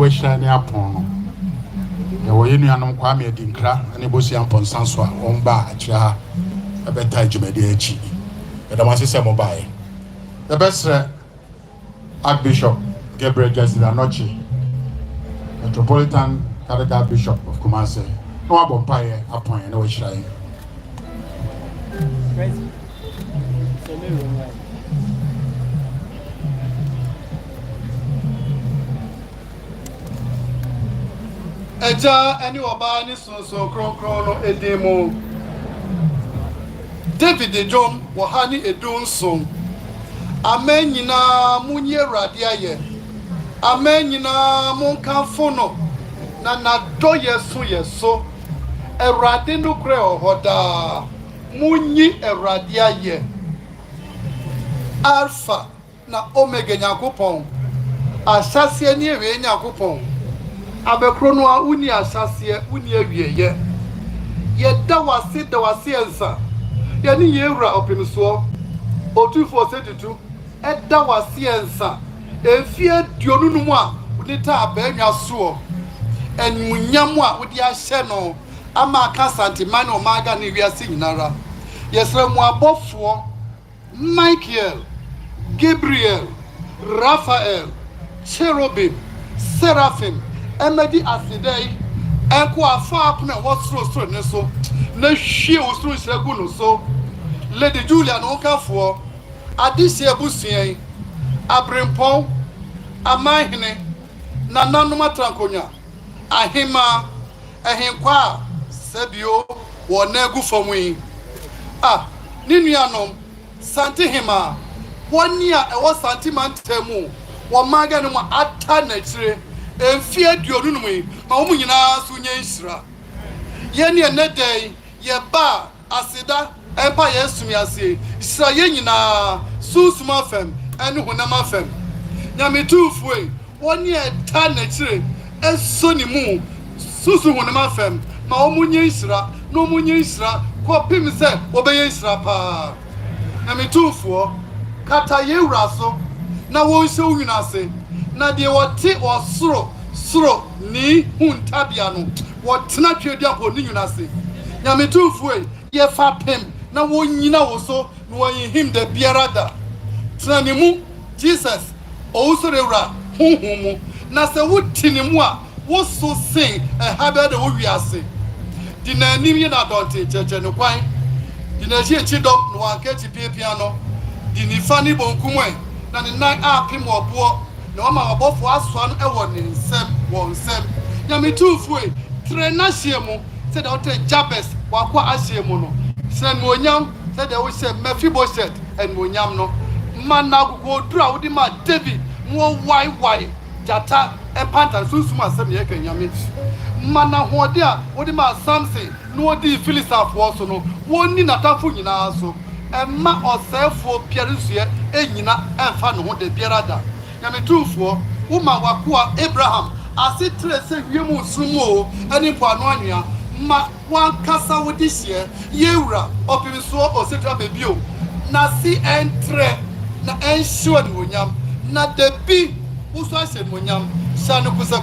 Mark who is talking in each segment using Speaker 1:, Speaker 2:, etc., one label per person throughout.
Speaker 1: we share ne apon no we yenu anom kwa me dinkra ne bosi ampon sanso a on ba a kire ha e beta jumede achi e da masese mo bae the best Archbishop Gabriel Jesse Anochi Metropolitan Catholic Bishop of Kumasi no abompaye apon na we share
Speaker 2: Eja eni oba ni sonso kronkron no edemo David ejom wo ha ni edunson amen nyina munye rade aye amen nyina monkanfo no na do yeso erade no kre ohoda munyi erade aye alpha na omega nyakopon asase ni ewe nyakopon abekrono a uni asase uni awieye ye da wase ensa ye ni yewura opimso Otumfour Osei Tutu e da wase ensa efie dionunu mu a uni ta abanwa so enmunyam a udi ahye no ama aka santimane o maga na wiase nyinara yesra mu abofo Michael Gabriel Raphael Cherubim Seraphim Emedi asidai enko afa apna wosro ne so na hwie wosro hiragu no so Lady Julia no kafo adise abusuan abrempon amahene na nanoma trankonya ahima ehenkwa sabio wo na gu famui ni nuanom santihima woni a ewo santimantemu wo maga no ata na kire enfie dionu mu ma wo nyina so nya nsira ye ne nedai ye ba asida empa yesumi ase isra ye nyina susuma fam ene honama fam nyame tufue woni eta na kire eso ni mu susu honama fam ma wo nya nsira no mu nya nsira ko pim se obeye nsira pa nyame tufuo kata ye wraso na wo nse wina ase na de wote osoro ni huntabia no wotena twedua ko ni nyuna se nyame tumfue ye fa pem na wo nyina wo so no wo him de biarada tena ni mu Jesus o so rewra honhom na se wotini mu a wo so sen habe de wo wiase di na anim ye na donte cheche no kwan di na ji echi dom no ankechi piepia no di ni fani bonkumwe na ni nan apim obo na ma obofo aso no ewo ni nsem wo nsem nyame tufue trena hiemu se da ote Jabes wakwa ahiemu no se no onyam se da wo se Mephibosheth en onyam no mana gugu odura wodi ma David mo wai jata e panta sunsun asem ye kan nyame mana hode a wodi ma Samson no wodi Filisafo so no woni natafo nyina so emma osefo pierusue enyina emfa no ho de biarada nyame tufo uma wakoa Abraham asitre se wiemu sumo ani po anu anua ma wan kasa wodi hie yewura opimiso osetra bebio na si entre na ensure ni onyam na debi uso ase ni onyam sanu kusa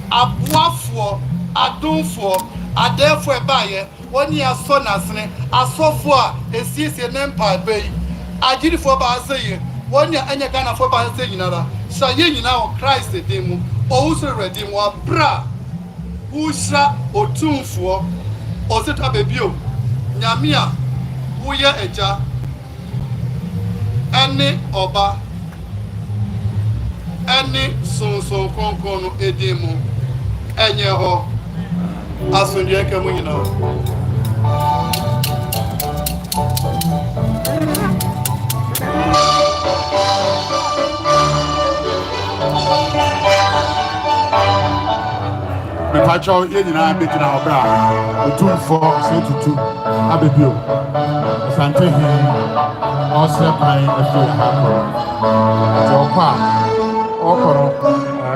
Speaker 2: abuafo adonfo adefo ebaye woni aso nasene asofo a esiesie nempa bei agirifo ba aseye woni anya Ghana fo ba aseye nyinara sha ye nyina o Christ demu o uso redeem wa bra usra Otumfour Osei Tutu bebio nyamia uye eja ene oba ene sonso konkon no edemu enye ho asundie kemu nyina
Speaker 1: me pacho ye nyina betina obra Otumfour Osei Tutu abebio asante he ose pai efi ha ko jokwa okoro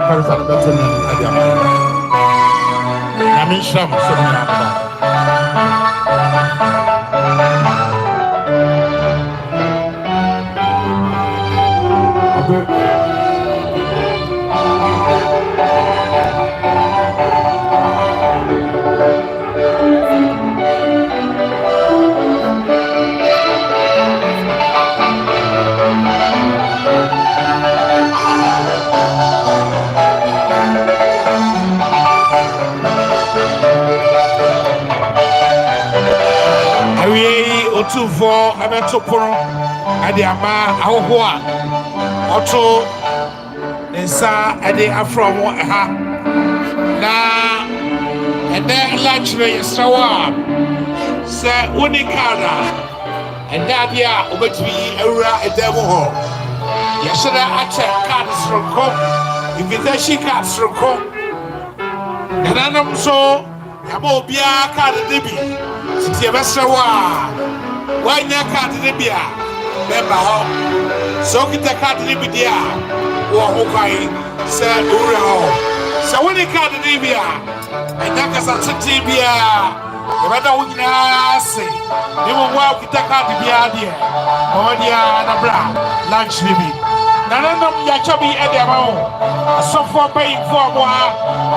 Speaker 1: karisa no betene adiama na mi sham so mi na Otumfour Abetopono ade ama ahohoa oto nsa ade afro mo ha na ede lachre yesawa se unikada ede dia obetumi awura ede mo ho yesera ache card sroko invitation card sroko nanam so yama obia card de bi tie besawa wanya card de bia member ho so kita card de bi dia wo ho kai se ura ho se woni card de bia anya kasa tete bia yabada wonyina se ni mo wa kita card bia dia o dia na bra lunch ni bi nananam ya chabi e dia ma ho asofo pay for mo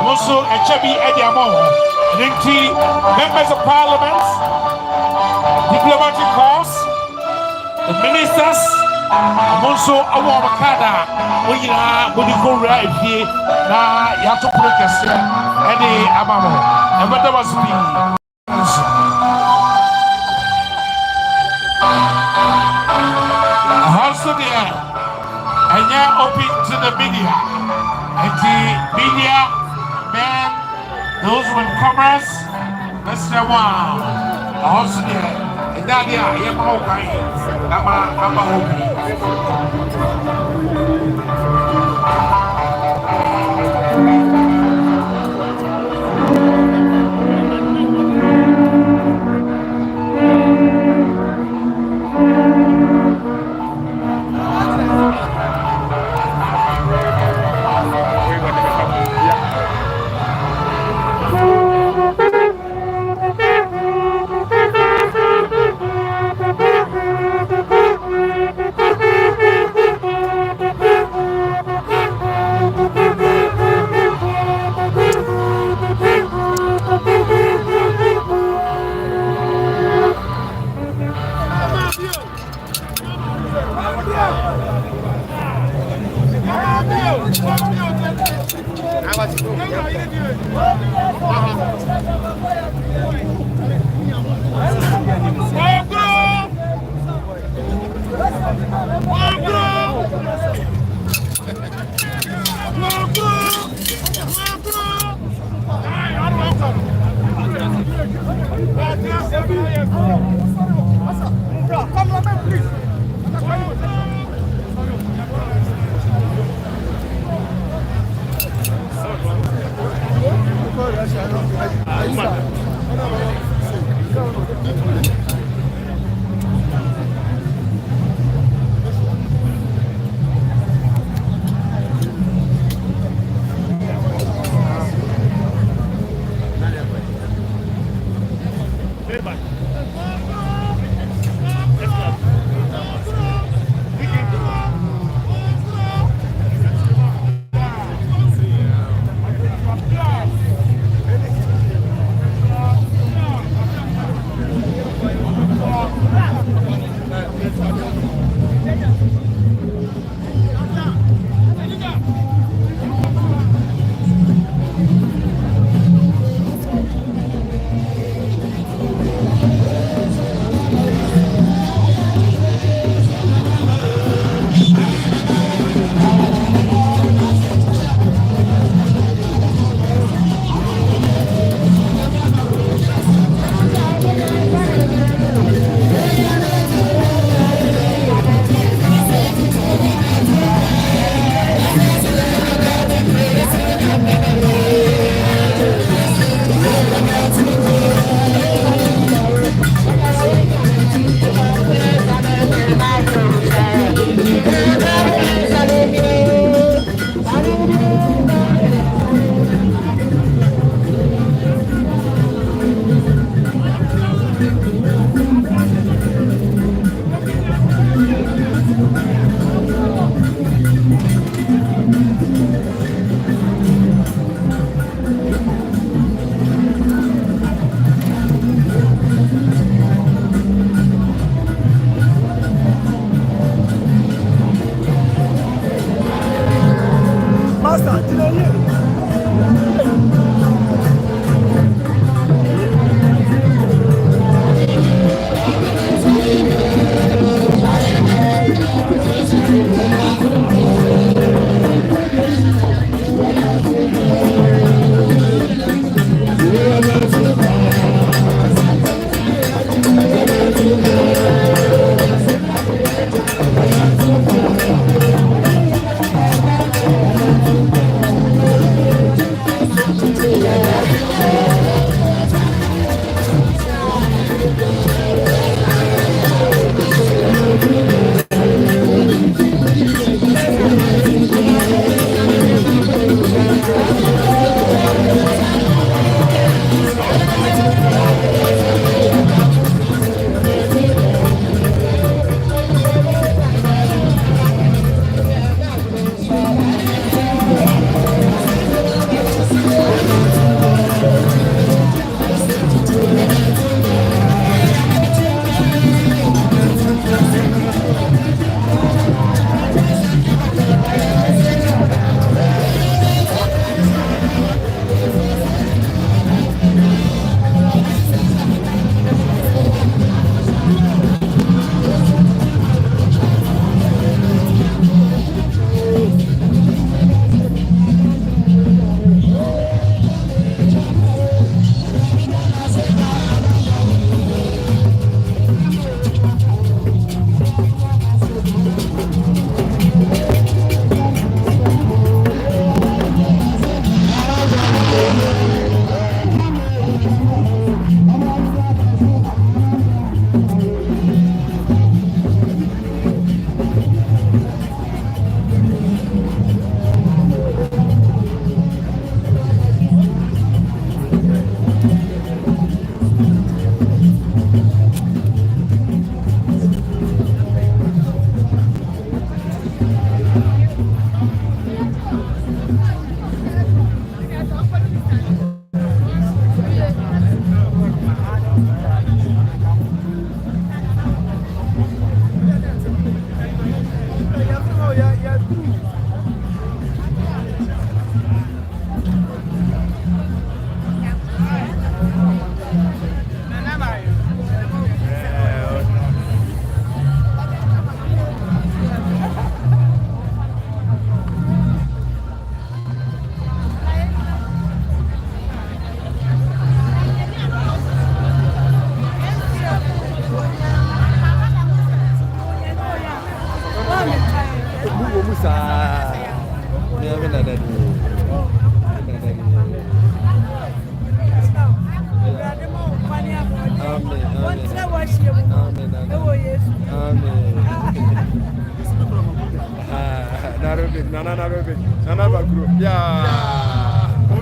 Speaker 1: mo so e chabi e dia ma ho ninti members of parliament, diplomatic corps, the ministers, also our Makada, we are Budiko right here, na Yato Protest, any Abamo, and what there was me. Also there, and now open to the media, and the media, men, those with cameras, Mr. Wow, also there, and that yeah,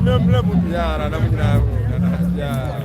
Speaker 3: Mlemle mutiara na mjina ya